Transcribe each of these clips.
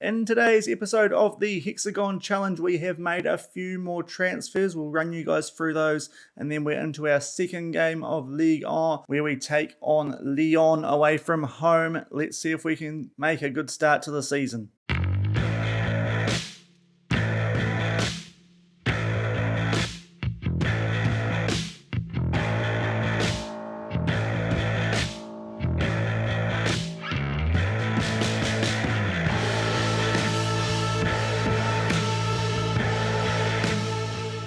In today's episode of the Hexagon Challenge, we have made a few more transfers. We'll run you guys through those, and then we're into our second game of Ligue, where we take on Lyon away from home. Let's see if we can make a good start to the season.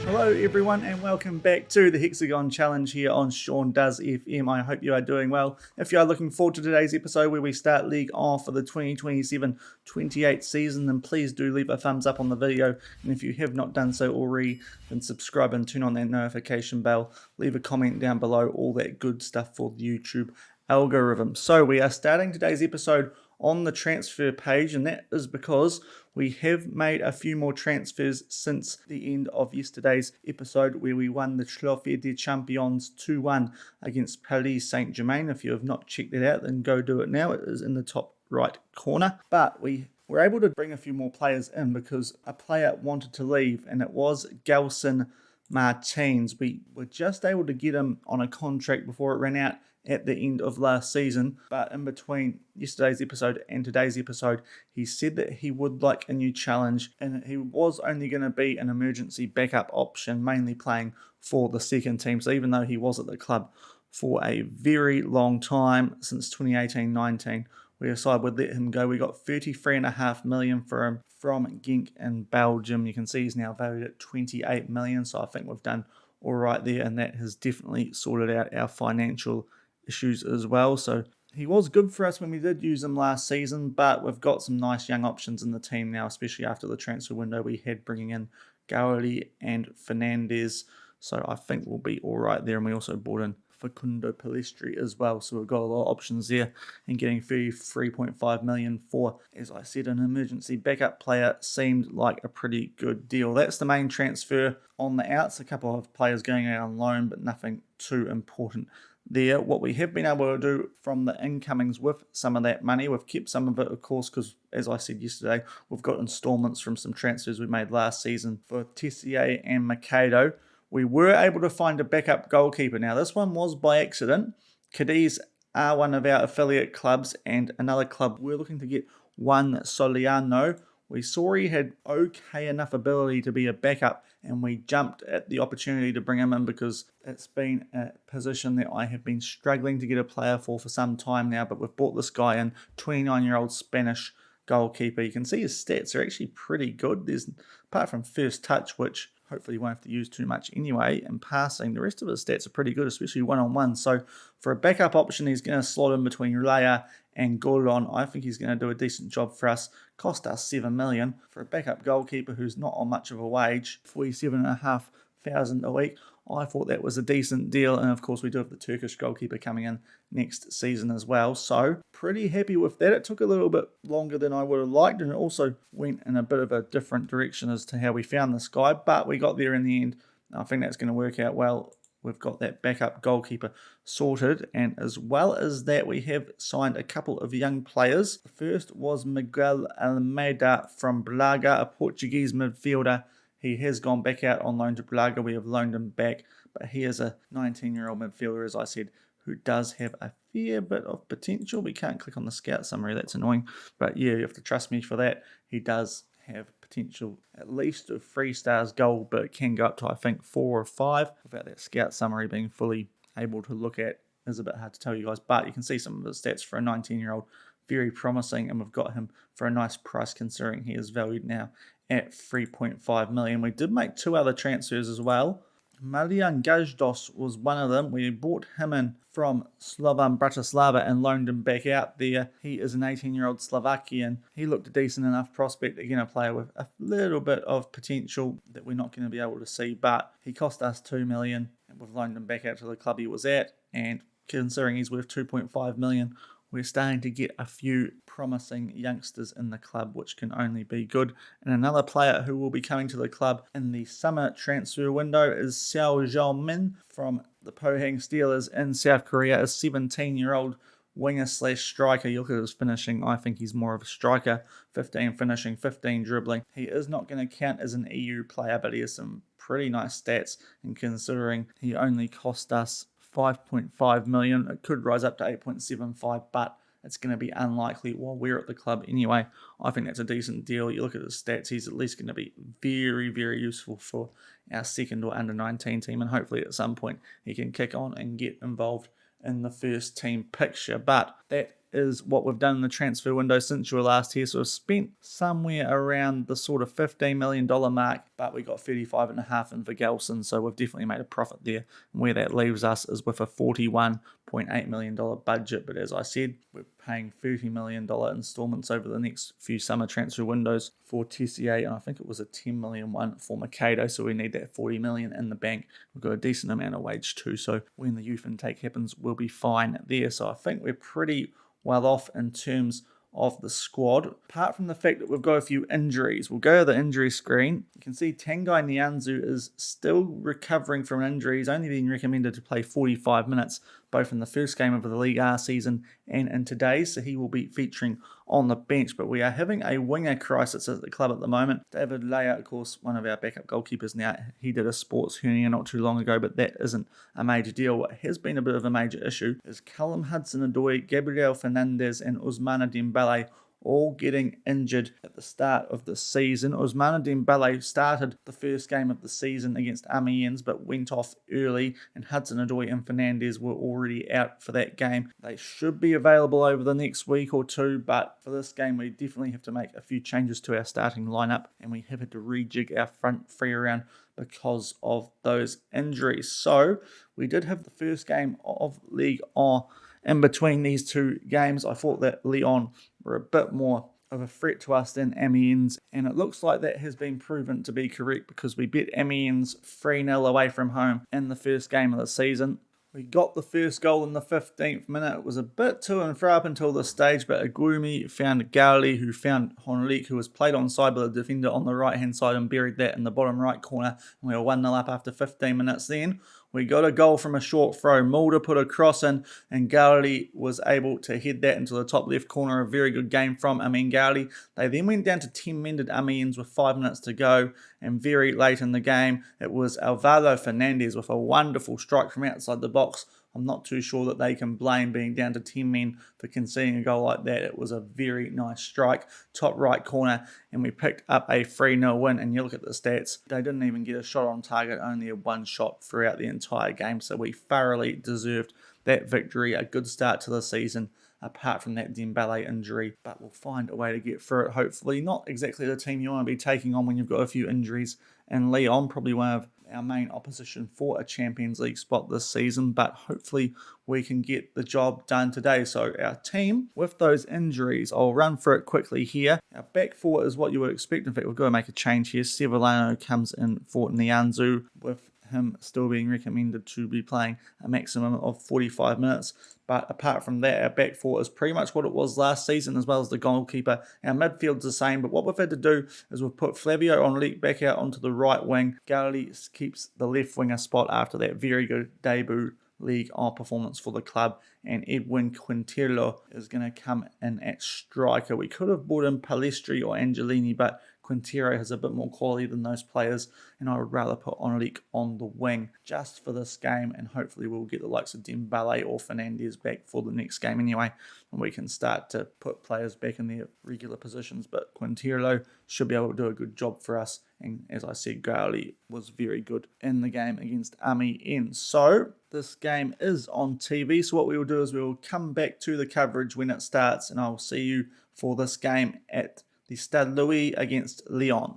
Hello everyone and welcome back to the Hexagon Challenge here on Shaun Does FM. I hope you are doing well. If you are looking forward to today's episode where we start Ligue for the 2027-28 season, then please do leave a thumbs up on the video. And if you have not done so already, then subscribe and turn on that notification bell. Leave a comment down below, all that good stuff for the YouTube algorithm. So we are starting today's episode on the transfer page, and that is because we have made a few more transfers since the end of yesterday's episode where we won the Trophée des Champions 2-1 against Paris Saint-Germain. If you have not checked it out, then go do it now. It is in the top right corner. But we were able to bring a few more players in because a player wanted to leave, and it was Gelson Martins. We were just able to get him on a contract before it ran out at the end of last season, but in between yesterday's episode and today's episode, he said that he would like a new challenge, and he was only going to be an emergency backup option, mainly playing for the second team. So even though he was at the club for a very long time, since 2018-19, we decided we'd let him go. We got $33.5 million for him from Genk in Belgium. You can see he's now valued at $28 million, so I think we've done all right there, and that has definitely sorted out our financial issues as well. So he was good for us when we did use him last season, but we've got some nice young options in the team now, especially after the transfer window we had, bringing in Gowley and Fernandez. So I think we'll be all right there. And we also brought in Facundo Pellistri as well. So we've got a lot of options there, and getting $33.5 million for, as I said, an emergency backup player seemed like a pretty good deal. That's the main transfer. On the outs, a couple of players going out on loan, but nothing too important there. What we have been able to do from the incomings with some of that money, we've kept some of it, of course, because as I said yesterday, we've got installments from some transfers we made last season for Tessier and Mikado. We were able to find a backup goalkeeper. Now, this one was by accident. Cadiz are one of our affiliate clubs, and another club we're looking to get Juan Soliano. We saw he had okay enough ability to be a backup, and we jumped at the opportunity to bring him in because it's been a position that I have been struggling to get a player for some time now, but we've brought this guy in, 29-year-old Spanish goalkeeper. You can see his stats are actually pretty good. There's, apart from first touch, which hopefully you won't have to use too much anyway, and passing, the rest of his stats are pretty good, especially one-on-one. So for a backup option, he's going to slot in between Raya and Gordon. I think he's going to do a decent job for us. Cost us $7 million for a backup goalkeeper who's not on much of a wage, $47,500 a week. I thought that was a decent deal, and of course we do have the Turkish goalkeeper coming in next season as well, so pretty happy with that. It took a little bit longer than I would have liked, and it also went in a bit of a different direction as to how we found this guy, but we got there in the end. I think that's going to work out well. We've got that backup goalkeeper sorted, and as well as that, we have signed a couple of young players. The first was Miguel Almeida from Braga, a Portuguese midfielder. He has gone back out on loan to Braga. We have loaned him back, but he is a 19-year-old midfielder, as I said, who does have a fair bit of potential. We can't click on the scout summary, that's annoying. But yeah, you have to trust me for that. He does have potential at least of 3 stars goal, but it can go up to, I think, 4 or 5. Without that scout summary being fully able to look at is a bit hard to tell you guys, but you can see some of his stats for a 19-year-old. Very promising, and we've got him for a nice price considering he is valued now at $3.5 million. We did make 2 other transfers as well. Marian Gajdos was one of them. We brought him in from Slovan Bratislava and loaned him back out there. He is an 18-year-old Slovakian. He looked a decent enough prospect. Again, a player with a little bit of potential that we're not going to be able to see, but he cost us $2 million, and we've loaned him back out to the club he was at, and considering he's worth $2.5 million, we're starting to get a few promising youngsters in the club, which can only be good. And another player who will be coming to the club in the summer transfer window is Seo Jong-min from the Pohang Steelers in South Korea, a 17-year-old winger slash striker. You look at his finishing, I think he's more of a striker. 15 finishing, 15 dribbling. He is not going to count as an EU player, but he has some pretty nice stats, and considering he only cost us 5.5 million, it could rise up to 8.75, but it's going to be unlikely while we're at the club anyway. I think that's a decent deal. You look at his stats, he's at least going to be very, very useful for our second or under 19 team, and hopefully at some point he can kick on and get involved in the first team picture. But that is what we've done in the transfer window since you were last here. So we've spent somewhere around the sort of $15 million mark, but we got 35.5 in for Gelson, so we've definitely made a profit there. And where that leaves us is with a $41.8 million budget, but as I said, we're paying $30 million installments over the next few summer transfer windows for Tessier, and I think it was a $10 million one for Mercado, so we need that $40 million in the bank. We've got a decent amount of wage too, so when the youth intake happens, we'll be fine there. So I think we're pretty well off in terms of the squad, apart from the fact that we've got a few injuries. We'll go to the injury screen. You can see Tanguy Nianzou is still recovering from an injury. He's only been recommended to play 45 minutes, both in the first game of the Ligue season and in today's, so he will be featuring on the bench. But we are having a winger crisis at the club at the moment. David Laya, of course, one of our backup goalkeepers now, he did a sports hernia not too long ago, but that isn't a major deal. What has been a bit of a major issue is Callum Hudson-Odoi, Gabriel Fernandes and Ousmane Dembele all getting injured at the start of the season. Ousmane Dembele started the first game of the season against Amiens but went off early, and Hudson-Odoi and Fernandes were already out for that game. They should be available over the next week or two, but for this game we definitely have to make a few changes to our starting lineup, and we have had to rejig our front three around because of those injuries. So we did have the first game of Ligue 1 in between these two games. I thought that Lyon were a bit more of a threat to us than Amiens, and it looks like that has been proven to be correct because we beat Amiens 3-0 away from home in the first game of the season. We got the first goal in the 15th minute. It was a bit to and fro up until this stage, but Agumi found Garli, who found Honlik, who was played onside by the defender on the right-hand side, and buried that in the bottom right corner. And we were 1-0 up after 15 minutes then. We got a goal from a short throw. Mulder put a cross in, and Garli was able to head that into the top left corner. A very good game from Garli. They then went down to 10 men at Amiens with 5 minutes to go, and very late in the game, it was Alvaro Fernandes with a wonderful strike from outside the box. I'm not too sure that they can blame being down to 10 men for conceding a goal like that. It was a very nice strike, top right corner, and we picked up a 3-0 win. And you look at the stats, they didn't even get a shot on target, only a one shot throughout the entire game. So we thoroughly deserved that victory. A good start to the season, apart from that Dembele injury, but we'll find a way to get through it, hopefully. Not exactly the team you want to be taking on when you've got a few injuries, and Lyon probably one of our main opposition for a Champions League spot this season, but hopefully we can get the job done today. So our team, with those injuries, I'll run through it quickly here. Our back four is what you would expect. In fact, we've got to make a change here. Sevillano comes in for Nianzou, with him still being recommended to be playing a maximum of 45 minutes. But apart from that, our back four is pretty much what it was last season, as well as the goalkeeper. Our midfield's the same, but what we've had to do is we've put Flavio Honlik back out onto the right wing. Garli keeps the left winger spot after that very good debut Ligue 1 performance for the club, and Edwin Quintero is going to come in at striker. We could have brought in Palestri or Angelini, but Quintero has a bit more quality than those players, and I would rather put Honlik on the wing just for this game, and hopefully we'll get the likes of Dembele or Fernandes back for the next game anyway, and we can start to put players back in their regular positions. But Quintero should be able to do a good job for us, and as I said, Garli was very good in the game against Amiens. So this game is on TV, so what we will do is we will come back to the coverage when it starts, and I will see you for this game at the Stade Louis against Lyon.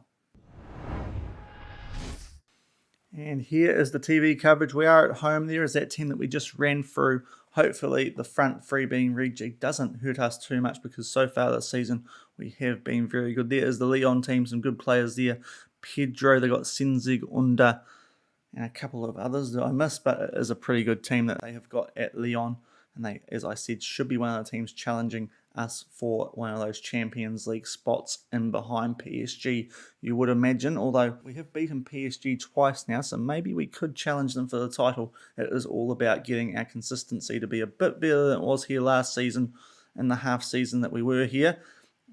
And here is the TV coverage. We are at home. There is that team that we just ran through. Hopefully the front three being rejigged doesn't hurt us too much, because so far this season we have been very good. There is the Lyon team, some good players there. Pedro, they got Senzig, Under, and a couple of others that I missed, but it is a pretty good team that they have got at Lyon. And they, as I said, should be one of the teams challenging us for one of those Champions League spots in behind PSG, you would imagine. Although we have beaten PSG twice now, so maybe we could challenge them for the title. It is all about getting our consistency to be a bit better than it was here last season in the half season that we were here,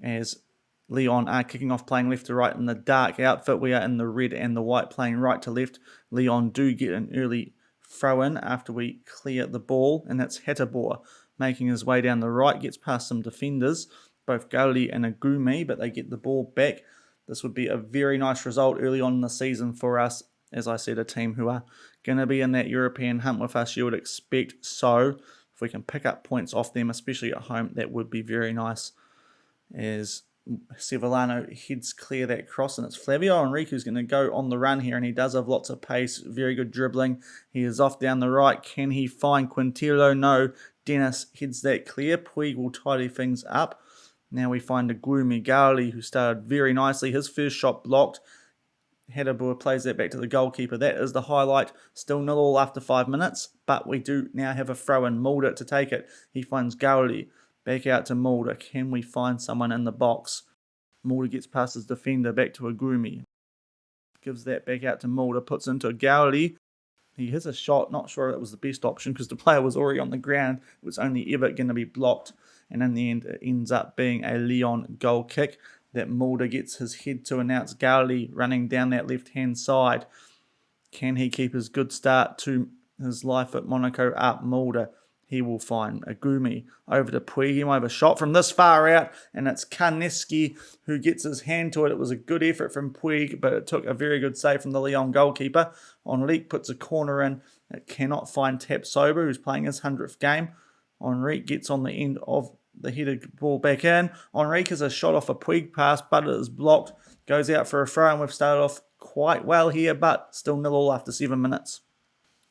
as Lyon are kicking off playing left to right in the dark outfit. We are in the red and the white playing right to left. Lyon do get an early throw in after we clear the ball, and that's Hexagon making his way down the right, gets past some defenders, both Gauli and Agumi, but they get the ball back. This would be a very nice result early on in the season for us. As I said, a team who are going to be in that European hunt with us, you would expect so. If we can pick up points off them, especially at home, that would be very nice. As Sevillano heads clear that cross, and it's Flavio Henrique who's going to go on the run here, and he does have lots of pace, very good dribbling. He is off down the right. Can he find Quintero? No. Dennis heads that clear. Puig will tidy things up. Now we find Agumi Gauli, who started very nicely. His first shot blocked. Hedabur plays that back to the goalkeeper. That is the highlight. Still 0-0 after 5 minutes, but we do now have a throw in. Mulder to take it. He finds Gauli. Back out to Mulder. Can we find someone in the box? Mulder gets past his defender, back to Agumi. Gives that back out to Mulder, puts into Gauli. He hits a shot, not sure it was the best option because the player was already on the ground. It was only ever going to be blocked, and in the end it ends up being a Lyon goal kick that Mulder gets his head to announce. Gauli running down that left-hand side. Can he keep his good start to his life at Monaco up? Mulder. He will find Agumi over to Puig. He might have a shot from this far out, and it's Karneski who gets his hand to it. It was a good effort from Puig, but it took a very good save from the Lyon goalkeeper. Henrique puts a corner in. It cannot find Tapsoba, who's playing his 100th game. Henrique gets on the end of the headed ball back in. Henrique has a shot off a Puig pass, but it is blocked. Goes out for a throw, and we've started off quite well here, but still 0-0 after 7 minutes.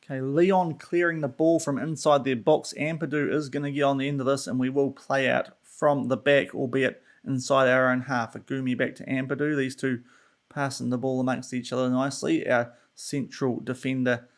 Okay, Lyon clearing the ball from inside their box. Ampadu is going to get on the end of this, and we will play out from the back, albeit inside our own half. Agumi back to Ampadu. These two passing the ball amongst each other nicely. Our central defender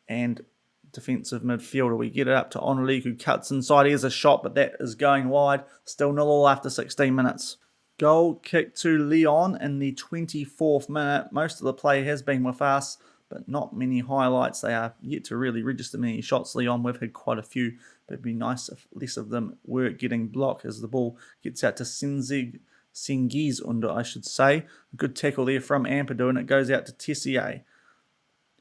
and defensive midfielder. We get it up to Henrique, who cuts inside. Here's a shot, but that is going wide. Still 0-0 after 16 minutes. Goal kick to Lyon in the 24th minute. Most of the play has been with us, but not many highlights. They are yet to really register many shots. Lyon, we've had quite a few, but it'd be nice if less of them were getting blocked as the ball gets out to Sengiz under, I should say. A good tackle there from Ampadu, and it goes out to Tessier.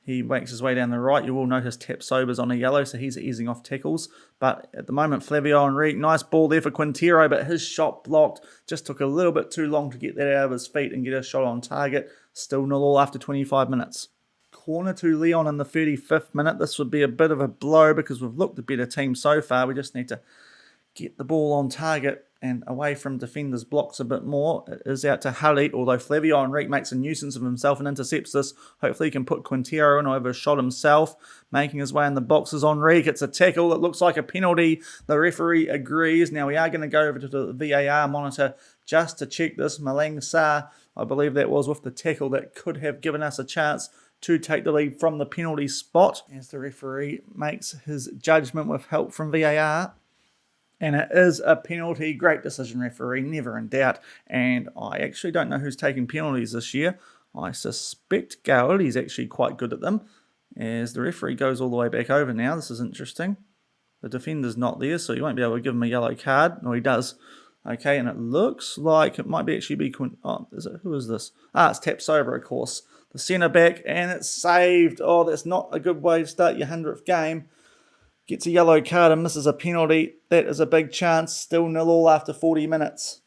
He makes his way down the right. You will notice Tapsoba's on a yellow, so he's easing off tackles. But at the moment, Flavio Henrique, nice ball there for Quintero, but his shot blocked. Just took a little bit too long to get that out of his feet and get a shot on target. Still 0-0 after 25 minutes. Corner to Lyon in the 35th minute. This would be a bit of a blow because we've looked a better team so far. We just need to get the ball on target and away from defenders' blocks a bit more. It is out to Halit, although Flavio Henrique makes a nuisance of himself and intercepts this. Hopefully he can put Quintero in over a shot himself. Making his way in the boxes, Henrique. It's a tackle. It looks like a penalty. The referee agrees. Now we are going to go over to the VAR monitor just to check this. Malang Sarr, I believe that was with the tackle that could have given us a chance to take the lead from the penalty spot as the referee makes his judgment with help from VAR. And it is a penalty. Great decision, referee. Never in doubt. And I actually don't know who's taking penalties this year. I suspect Gaul. He's actually quite good at them. As the referee goes all the way back over now. This is interesting. The defender's not there, so you won't be able to give him a yellow card. No, he does. Okay, and it looks like it might be actually be... who is this? It's Tapsoba, of course. The centre back, and it's saved. Oh, that's not a good way to start your 100th game. Gets a yellow card and misses a penalty. That is a big chance. Still 0-0 after 40 minutes.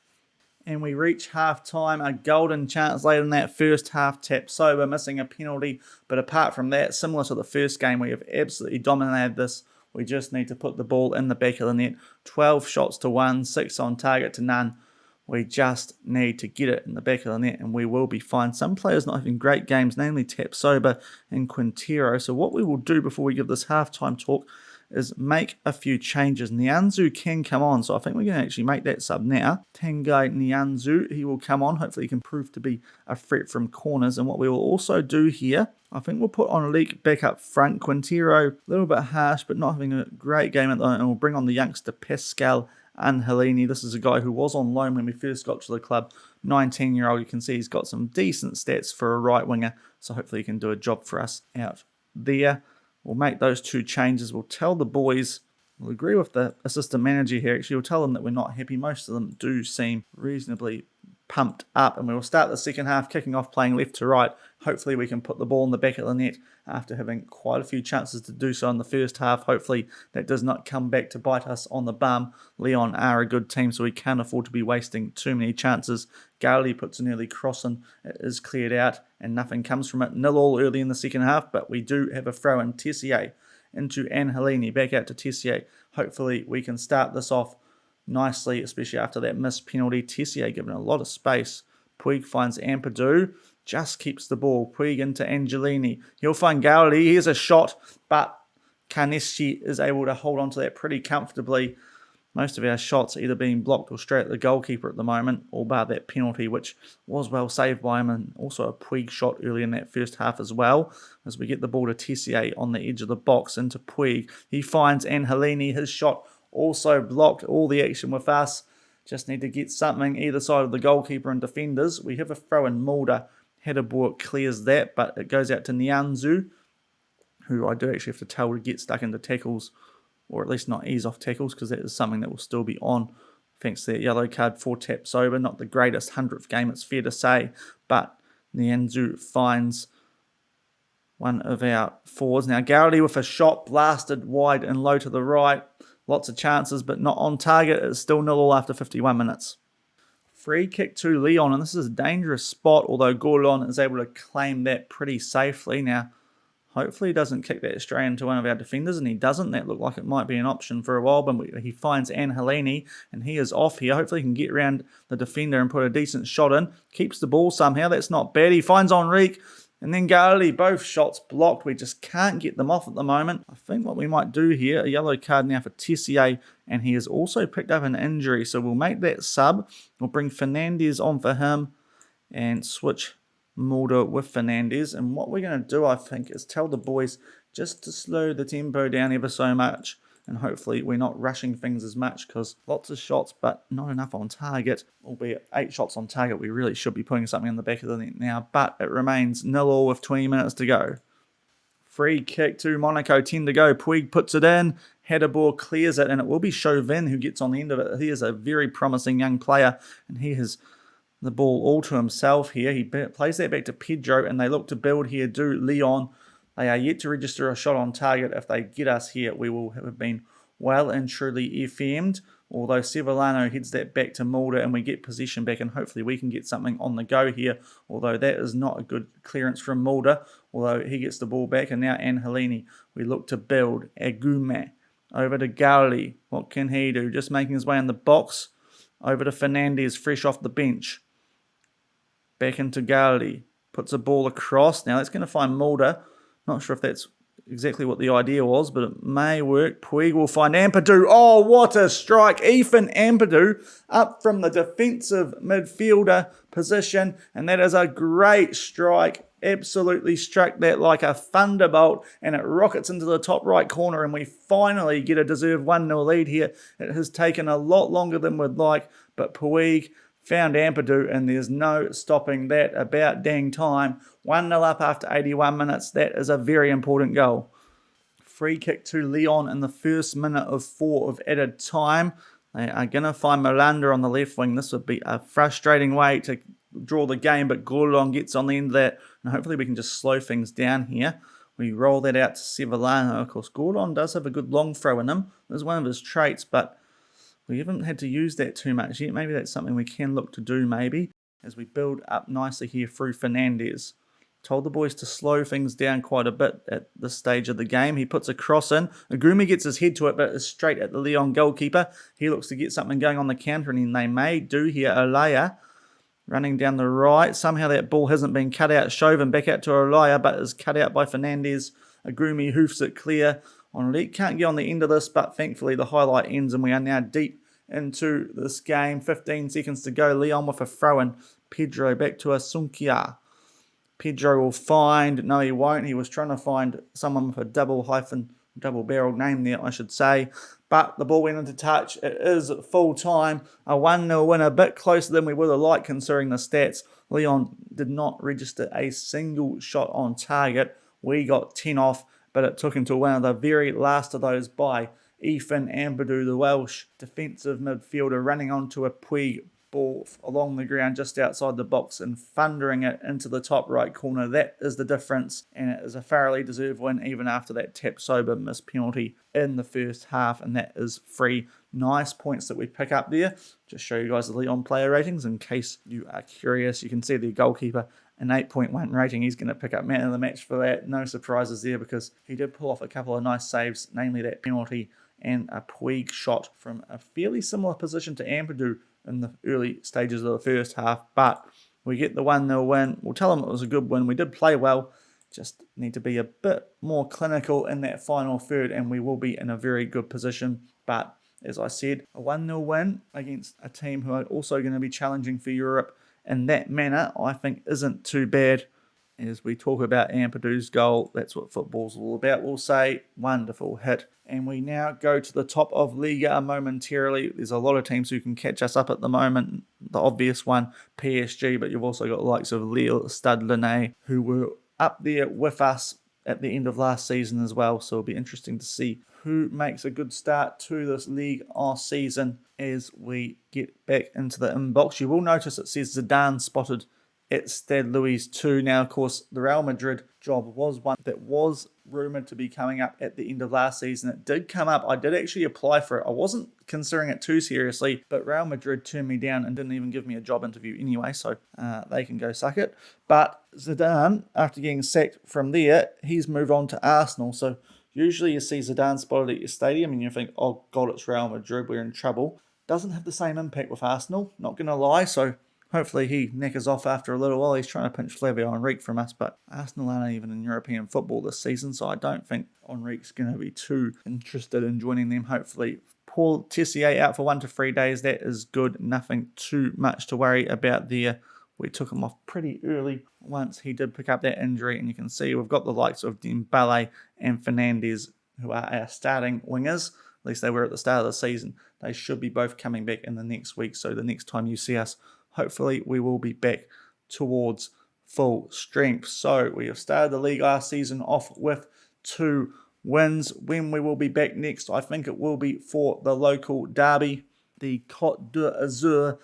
And we reach half-time. A golden chance late in that first half. Tapsoba missing a penalty. But apart from that, similar to the first game, we have absolutely dominated this. We just need to put the ball in the back of the net. 12 shots to 1, 6 on target to none. We just need to get it in the back of the net and we will be fine. Some players not having great games, namely Tapsoba and Quintero. So what we will do before we give this halftime talk is make a few changes. Nianzou can come on, so I think we're going to actually make that sub now. Tanguy Nianzou, he will come on. Hopefully he can prove to be a threat from corners. And what we will also do here, I think we'll put on Leak back up front. Quintero, a little bit harsh, but not having a great game at the moment. And we'll bring on the youngster Pascal Angelini. This is a guy who was on loan when we first got to the club. 19-year-old, you can see he's got some decent stats for a right winger, so hopefully he can do a job for us out there. We'll make those 2 changes. We'll tell the boys, we'll agree with the assistant manager here. Actually, we'll tell them that we're not happy. Most of them do seem reasonably pumped up, and we will start the second half kicking off, playing left to right. Hopefully we can put the ball in the back of the net after having quite a few chances to do so in the first half. Hopefully that does not come back to bite us on the bum. Lyon are a good team, so we can't afford to be wasting too many chances. Garley puts an early cross in, it is cleared out and nothing comes from it. 0-0 early in the second half, but we do have a throw in. Tessier into Angelini, back out to Tessier. Hopefully we can start this off nicely, especially after that missed penalty. Tessier given a lot of space. Puig finds Ampadu, just keeps the ball. Puig into Angelini. He'll find Garley. Here's a shot, but Carnesci is able to hold on to that pretty comfortably. Most of our shots either being blocked or straight at the goalkeeper at the moment, all bar that penalty, which was well saved by him, and also a Puig shot early in that first half as well. As we get the ball to Tessier on the edge of the box into Puig. He finds Angelini. His shot also blocked. All the action with us. Just need to get something either side of the goalkeeper and defenders. We have a throw in. Mulder. Headerborg clears that, but it goes out to Nianzu, who I do actually have to tell to get stuck into tackles, or at least not ease off tackles, because that is something that will still be on thanks to that yellow card 4 taps over. Not the greatest 100th game, it's fair to say, but Nianzu finds one of our forwards. Now Garrity with a shot blasted wide and low to the right. Lots of chances, but not on target. It's still 0-0 after 51 minutes. Free kick to Lyon, and this is a dangerous spot, although Gourlon is able to claim that pretty safely. Now, hopefully he doesn't kick that straight into one of our defenders, and he doesn't. That looked like it might be an option for a while, but he finds Angelini, and he is off here. Hopefully he can get around the defender and put a decent shot in. Keeps the ball somehow. That's not bad. He finds Enrique, and then Garley. Both shots blocked. We just can't get them off at the moment. I think what we might do here, a yellow card now for Tessier, and he has also picked up an injury, so we'll make that sub. We'll bring Fernandez on for him and switch Mulder with Fernandez. And what we're going to do, I think, is tell the boys just to slow the tempo down ever so much, and hopefully we're not rushing things as much, because lots of shots but not enough on target. Albeit 8 shots on target, we really should be putting something in the back of the net now, but it remains 0-0 with 20 minutes to go. Free kick to Monaco, 10 to go. Puig puts it in. Headerborg clears it, and it will be Shaun who gets on the end of it. He is a very promising young player, and he has the ball all to himself here. He plays that back to Pedro, and they look to build here. Do Lyon. They are yet to register a shot on target. If they get us here, we will have been well and truly FM'd. Although Sevillano heads that back to Mulder, and we get possession back, and hopefully we can get something on the go here. Although that is not a good clearance from Mulder, although he gets the ball back. And now Angelini, we look to build. Agume over to Garley. What can he do? Just making his way in the box. Over to Fernandez, fresh off the bench. Back into Garley. Puts a ball across. Now that's going to find Mulder. Not sure if that's exactly what the idea was, but it may work. Puig will find Ampadu. Oh, what a strike. Ethan Ampadu up from the defensive midfielder position, and that is a great strike. Absolutely struck that like a thunderbolt, and it rockets into the top right corner, and we finally get a deserved 1-0 lead here. It has taken a lot longer than we'd like, but Puig found Ampadu, and there's no stopping that. About dang time. 1-0 up after 81 minutes. That is a very important goal. Free kick to Lyon in the first minute of 4 of added time. They are going to find Miranda on the left wing. This would be a frustrating way to draw the game, but Gourlon gets on the end of that, and hopefully we can just slow things down here. We roll that out to Sevillano. Of course, Gourlon does have a good long throw in him. That's one of his traits, but we haven't had to use that too much yet. Maybe that's something we can look to do maybe as we build up nicely here through Fernandez. Told the boys to slow things down quite a bit at this stage of the game. He puts a cross in. Agumi gets his head to it, but it's straight at the Lyon goalkeeper. He looks to get something going on the counter, and they may do here. Olaya running down the right. Somehow that ball hasn't been cut out. Chauvin back out to Olaya, but is cut out by Fernandez. Agumi hoofs it clear. Enrique can't get on the end of this, but thankfully the highlight ends, and we are now deep into this game. 15 seconds to go. Lyon with a throw-in. Pedro back to Asunkia. Pedro will find... No, he won't. He was trying to find someone with a double-barreled name there, I should say. but the ball went into touch. It is full time, a 1-0 win, a bit closer than we would have liked considering the stats. Lyon did not register a single shot on target. We got 10 off, but it took until one of the very last of those by Ethan Ampadu, the Welsh defensive midfielder, running onto a Puig ball along the ground just outside the box and thundering it into the top right corner. That is the difference, and it is a thoroughly deserved win even after that tap-sober missed penalty in the first half, and that is 3 nice points that we pick up there. Just show you guys the Lyon player ratings in case you are curious. You can see the goalkeeper, an 8.1 rating. He's going to pick up man of the match for that. No surprises there because he did pull off a couple of nice saves, namely that penalty and a Puig shot from a fairly similar position to Ampadu in the early stages of the first half. But we get the 1-0 win. We'll tell them it was a good win. We did play well. Just need to be a bit more clinical in that final third, and we will be in a very good position. But as I said, a 1-0 win against a team who are also going to be challenging for Europe in that manner, I think isn't too bad. As we talk about Ampadu's goal, that's what football's all about. We'll say wonderful hit. And we now go to the top of Ligue momentarily. There's a lot of teams who can catch us up at the moment. The obvious one, PSG, but you've also got the likes of Lille, Stade Rennais, who were up there with us at the end of last season as well. So it'll be interesting to see who makes a good start to this Ligue season as we get back into the inbox. You will notice it says Zidane spotted at Stade Louis 2. Now, of course, the Real Madrid job was one that was rumoured to be coming up at the end of last season. It did come up. I did actually apply for it. I wasn't considering it too seriously, but Real Madrid turned me down and didn't even give me a job interview anyway, so they can go suck it. But Zidane, after getting sacked from there, he's moved on to Arsenal. So usually you see Zidane spotted at your stadium and you think, oh God, it's Real Madrid, we're in trouble. Doesn't have the same impact with Arsenal, not going to lie, so hopefully he knackers off after a little while. He's trying to pinch Flavio Henrique from us, but Arsenal aren't even in European football this season, so I don't think Henrique's going to be too interested in joining them. Hopefully, Paul Tessier out for 1 to 3 days. That is good. Nothing too much to worry about there. We took him off pretty early once he did pick up that injury, and you can see we've got the likes of Dembele and Fernandes, who are our starting wingers. At least they were at the start of the season. They should be both coming back in the next week, so the next time you see us, hopefully we will be back towards full strength. So we have started the Ligue season off with 2 wins. When we will be back next, I think it will be for the local derby, the Côte d'Azur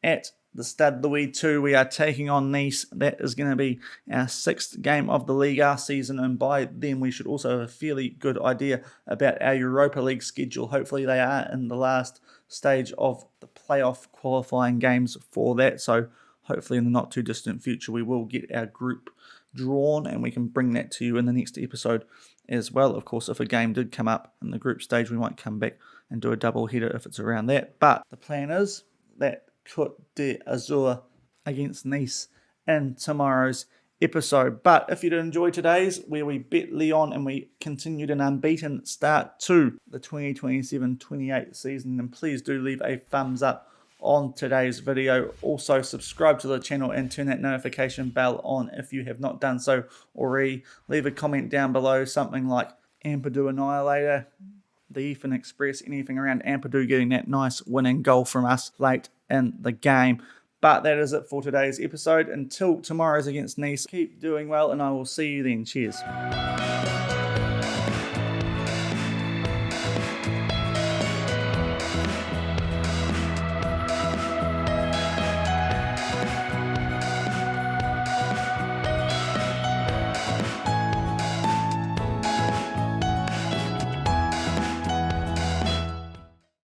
at the Stade Louis 2. We are taking on Nice. That is going to be our 6th game of the Ligue season, and by then we should also have a fairly good idea about our Europa League schedule. Hopefully they are in the last stage of the playoff qualifying games for that, so hopefully in the not too distant future we will get our group drawn and we can bring that to you in the next episode as well. Of course, if a game did come up in the group stage, we might come back and do a double header if it's around that, but the plan is that Côte d'Azur against Nice in tomorrow's episode. But if you did enjoy today's, where we bet Lyon and we continued an unbeaten start to the 2027-28 season, then please do leave a thumbs up on today's video. Also, subscribe to the channel and turn that notification bell on if you have not done so already. Leave a comment down below, something like Ampadu Annihilator, the Ethan Express, anything around Ampadu getting that nice winning goal from us late in the game. But that is it for today's episode. Until tomorrow's against Nice, keep doing well and I will see you then. Cheers.